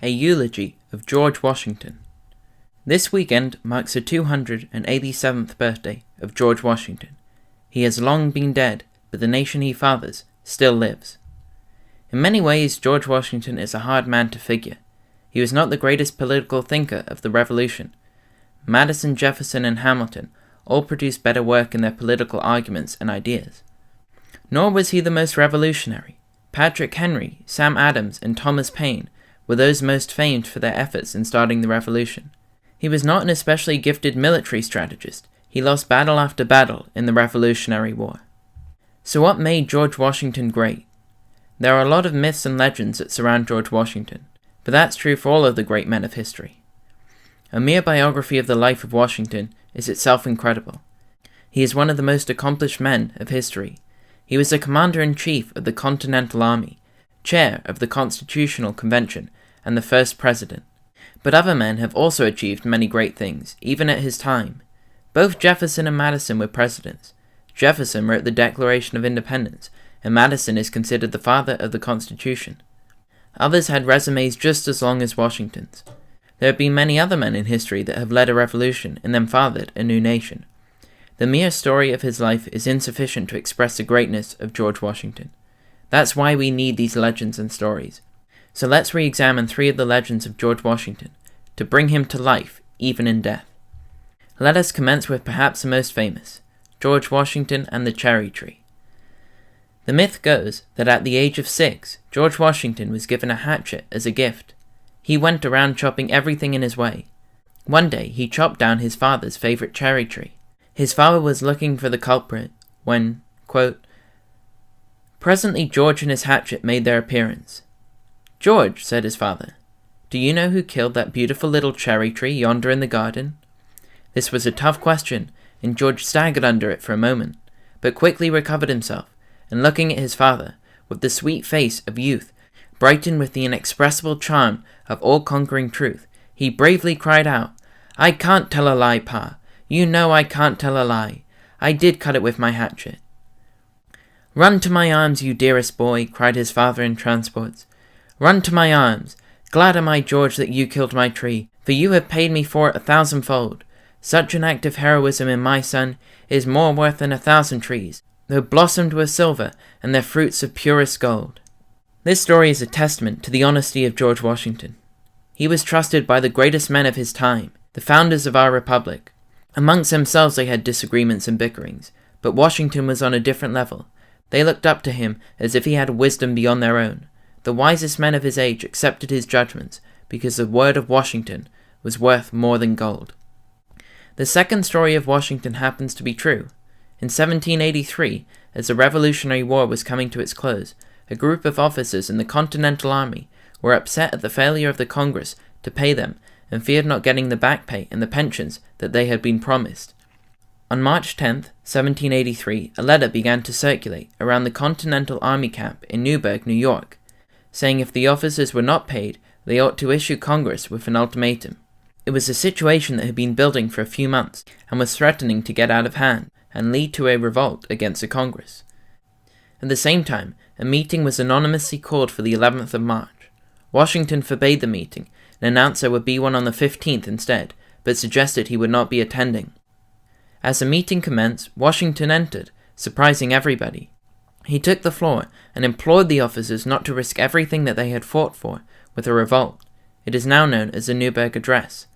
a eulogy of George Washington. This weekend marks the 287th birthday of George Washington. He has long been dead, but the nation he fathers still lives. In many ways, George Washington is a hard man to figure. He was not the greatest political thinker of the Revolution. Madison, Jefferson, and Hamilton all produced better work in their political arguments and ideas. Nor was he the most revolutionary. Patrick Henry, Sam Adams, and Thomas Paine were those most famed for their efforts in starting the Revolution. He was not an especially gifted military strategist. He lost battle after battle in the Revolutionary War. So what made George Washington great? There are a lot of myths and legends that surround George Washington, but that's true for all of the great men of history. A mere biography of the life of Washington is itself incredible. He is one of the most accomplished men of history. He was the commander-in-chief of the Continental Army, chair of the Constitutional Convention, and the first president. But other men have also achieved many great things, even at his time. Both Jefferson and Madison were presidents. Jefferson wrote the Declaration of Independence, and Madison is considered the father of the Constitution. Others had resumes just as long as Washington's. There have been many other men in history that have led a revolution and then fathered a new nation. The mere story of his life is insufficient to express the greatness of George Washington. That's why we need these legends and stories. So let's re-examine 3 of the legends of George Washington, to bring him to life, even in death. Let us commence with perhaps the most famous, George Washington and the cherry tree. The myth goes that at the age of 6, George Washington was given a hatchet as a gift. He went around chopping everything in his way. One day he chopped down his father's favorite cherry tree. His father was looking for the culprit when, quote, presently George and his hatchet made their appearance. "George," said his father, "do you know who killed that beautiful little cherry tree yonder in the garden?" This was a tough question, and George staggered under it for a moment, but quickly recovered himself, and looking at his father, with the sweet face of youth, brightened with the inexpressible charm of all-conquering truth, he bravely cried out, "I can't tell a lie, Pa. You know I can't tell a lie. I did cut it with my hatchet." "Run to my arms, you dearest boy," cried his father in transports. "Run to my arms. Glad am I, George, that you killed my tree, for you have paid me for it 1,000-fold. Such an act of heroism in my son is more worth than 1,000 trees, though blossomed with silver and their fruits of purest gold." This story is a testament to the honesty of George Washington. He was trusted by the greatest men of his time, the founders of our republic. Amongst themselves they had disagreements and bickerings, but Washington was on a different level. They looked up to him as if he had wisdom beyond their own. The wisest men of his age accepted his judgments because the word of Washington was worth more than gold. The second story of Washington happens to be true. In 1783, as the Revolutionary War was coming to its close, a group of officers in the Continental Army were upset at the failure of the Congress to pay them and feared not getting the back pay and the pensions that they had been promised. On March 10, 1783, a letter began to circulate around the Continental Army camp in Newburgh, New York, saying if the officers were not paid, they ought to issue Congress with an ultimatum. It was a situation that had been building for a few months and was threatening to get out of hand and lead to a revolt against the Congress. At the same time, a meeting was anonymously called for the 11th of March. Washington forbade the meeting and announced there would be one on the 15th instead, but suggested he would not be attending. As the meeting commenced, Washington entered, surprising everybody. He took the floor and implored the officers not to risk everything that they had fought for with a revolt. It is now known as the Newburgh Address.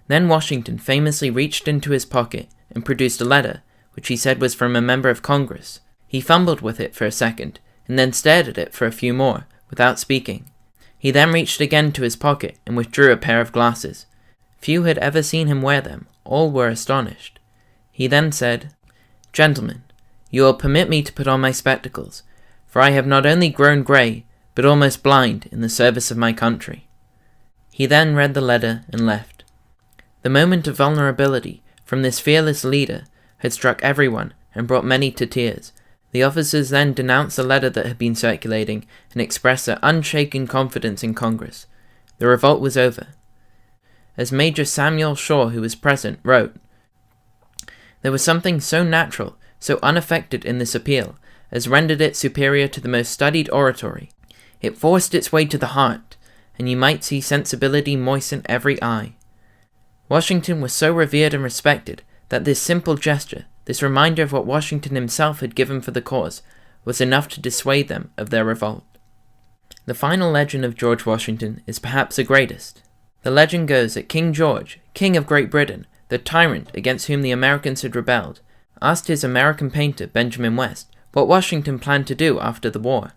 Then Washington famously reached into his pocket and produced a letter, which he said was from a member of Congress. He fumbled with it for a second, and then stared at it for a few more, without speaking. He then reached again to his pocket and withdrew a pair of glasses. Few had ever seen him wear them. All were astonished. He then said, "Gentlemen, you will permit me to put on my spectacles, for I have not only grown grey, but almost blind in the service of my country." He then read the letter and left. The moment of vulnerability from this fearless leader had struck everyone and brought many to tears. The officers then denounced the letter that had been circulating and expressed their unshaken confidence in Congress. The revolt was over. As Major Samuel Shaw, who was present, wrote, "There was something so natural, so unaffected in this appeal, as rendered it superior to the most studied oratory. It forced its way to the heart, and you might see sensibility moisten every eye. Washington was so revered and respected that this simple gesture, this reminder of what Washington himself had given for the cause, was enough to dissuade them of their revolt. The final legend of George Washington is perhaps the greatest. The legend goes that King George, King of Great Britain, the tyrant against whom the Americans had rebelled, asked his American painter Benjamin West what Washington planned to do after the war.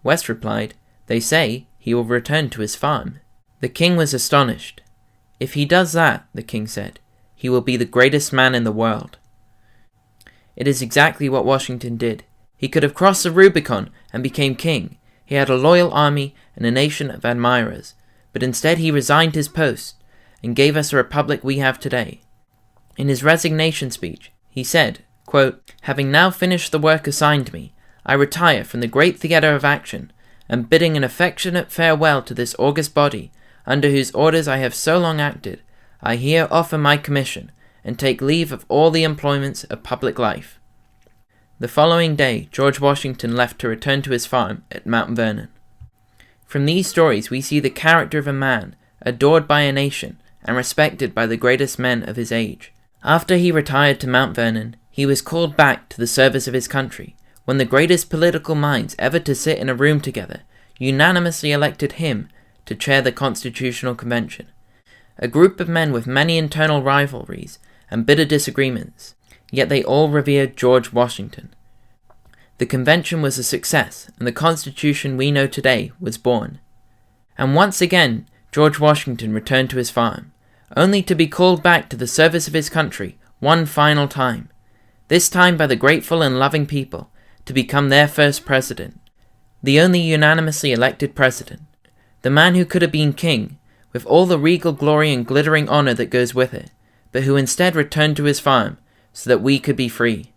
West replied, "They say he will return to his farm." The king was astonished. "If he does that," the king said, "he will be the greatest man in the world." It is exactly what Washington did. He could have crossed the Rubicon and became king. He had a loyal army and a nation of admirers, but instead he resigned his post and gave us a republic we have today. In his resignation speech, he said, quote, "Having now finished the work assigned me, I retire from the great theatre of action, and bidding an affectionate farewell to this august body, under whose orders I have so long acted, I here offer my commission, and take leave of all the employments of public life." The following day, George Washington left to return to his farm at Mount Vernon. From these stories we see the character of a man, adored by a nation, and respected by the greatest men of his age. After he retired to Mount Vernon, he was called back to the service of his country, when the greatest political minds ever to sit in a room together unanimously elected him to chair the Constitutional Convention. A group of men with many internal rivalries and bitter disagreements, yet they all revered George Washington. The convention was a success, and the Constitution we know today was born. And once again, George Washington returned to his farm, only to be called back to the service of his country one final time, this time by the grateful and loving people, to become their first president, the only unanimously elected president, the man who could have been king, with all the regal glory and glittering honor that goes with it, but who instead returned to his farm so that we could be free.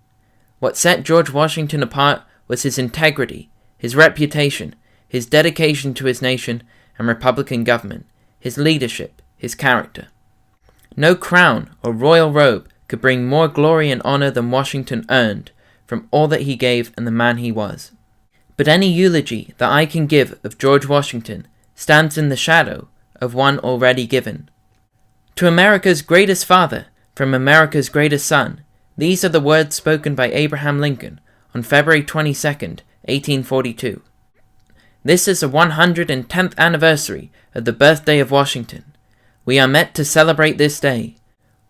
What set George Washington apart was his integrity, his reputation, his dedication to his nation and Republican government, his leadership, his character. No crown or royal robe could bring more glory and honor than Washington earned from all that he gave and the man he was. But any eulogy that I can give of George Washington stands in the shadow of one already given. To America's greatest father, from America's greatest son, these are the words spoken by Abraham Lincoln on February 22nd, 1842. This is the 110th anniversary of the birthday of Washington. We are met to celebrate this day.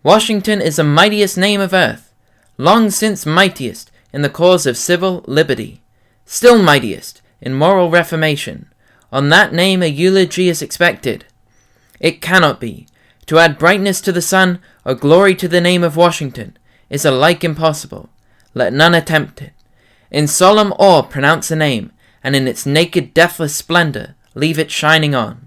Washington is the mightiest name of earth, long since mightiest in the cause of civil liberty, still mightiest in moral reformation. On that name a eulogy is expected. It cannot be. To add brightness to the sun or glory to the name of Washington is alike impossible. Let none attempt it. In solemn awe pronounce the name, and in its naked deathless splendor leave it shining on.